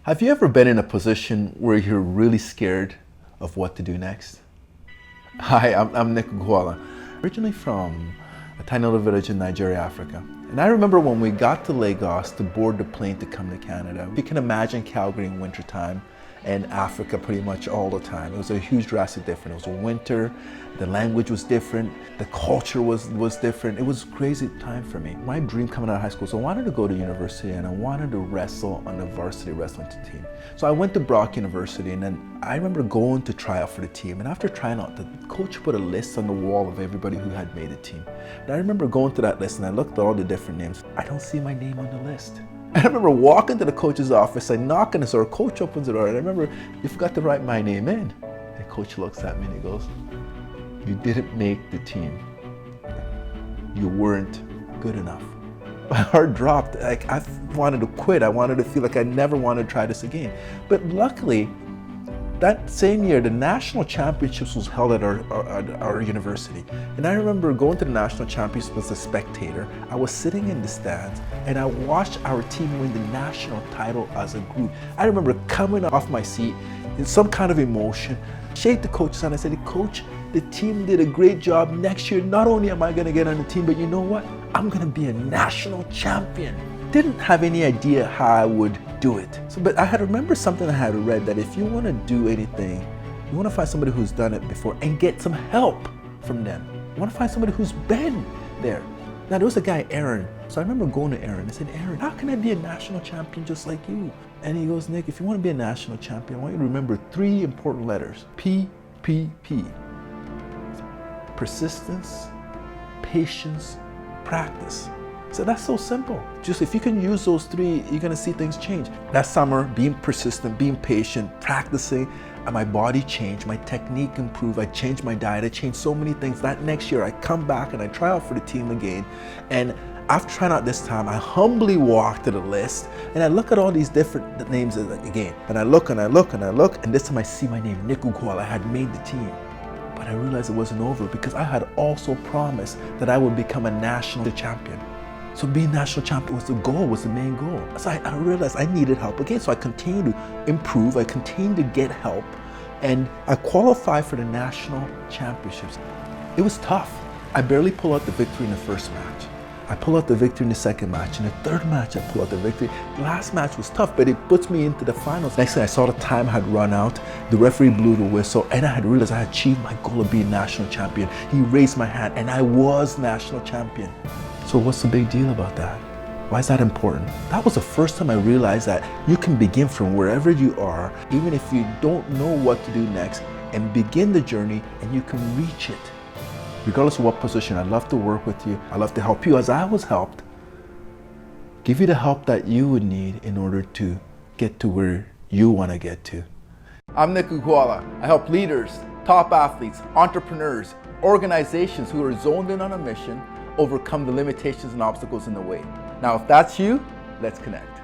Have you ever been in a position where you're really scared of what to do next? Hi, I'm Nick Ugoalah, originally from a tiny little village in Nigeria, Africa. And I remember when we got to Lagos to board the plane to come to Canada. You can imagine Calgary in wintertime and Africa pretty much all the time. It was a huge drastic difference. It was winter, the language was different, the culture was different. It was a crazy time for me. My dream coming out of high school, so I wanted to go to university and I wanted to wrestle on the varsity wrestling team. So I went to Brock University, and then I remember going to try out for the team. And after trying out, the coach put a list on the wall of everybody who had made the team. And I remember going to that list and I looked at all the different names. I don't see my name on the list. I remember walking to the coach's office, I knock on the door, coach opens the door, and I remember, you forgot to write my name in. The coach looks at me and he goes, you didn't make the team. You weren't good enough. My heart dropped. Like, I wanted to quit. I wanted to feel like I never wanted to try this again. But luckily, that same year, the national championships was held at our university. And I remember going to the national championships as a spectator. I was sitting in the stands and I watched our team win the national title as a group. I remember coming off my seat in some kind of emotion, shake the coach's hand. I said, Coach, the team did a great job. Next year, not only am I gonna get on the team, but you know what? I'm gonna be a national champion. Didn't have any idea how I would do it. But I had remember something I had read, that if you want to do anything, you want to find somebody who's done it before and get some help from them. You want to find somebody who's been there. Now there was a guy, Aaron. So I remember going to Aaron. I said, Aaron, how can I be a national champion just like you? And he goes, Nick, if you want to be a national champion, I want you to remember 3 important letters. P. Persistence, patience, practice. So that's so simple. Just if you can use those 3, you're gonna see things change. That summer, being persistent, being patient, practicing, and my body changed, my technique improved, I changed my diet, I changed so many things. That next year, I come back and I try out for the team again. And after trying out this time, I humbly walk to the list and I look at all these different names again. And I look and I look and I look, and this time I see my name, Nick Ugoalah. I had made the team. But I realized it wasn't over because I had also promised that I would become a national champion. So being national champion was the goal, was the main goal. So I realized I needed help again. So I continued to improve, I continued to get help, and I qualified for the national championships. It was tough. I barely pulled out the victory in the first match. I pulled out the victory in the second match. In the third match, I pulled out the victory. The last match was tough, but it puts me into the finals. Next thing I saw, the time had run out. The referee blew the whistle, and I had realized I had achieved my goal of being national champion. He raised my hand, and I was national champion. So what's the big deal about that? Why is that important? That was the first time I realized that you can begin from wherever you are, even if you don't know what to do next, and begin the journey, and you can reach it. Regardless of what position, I'd love to work with you. I'd love to help you as I was helped. Give you the help that you would need in order to get to where you want to get to. I'm Nick Ugoalah. I help leaders, top athletes, entrepreneurs, organizations who are zoned in on a mission overcome the limitations and obstacles in the way. Now, if that's you, let's connect.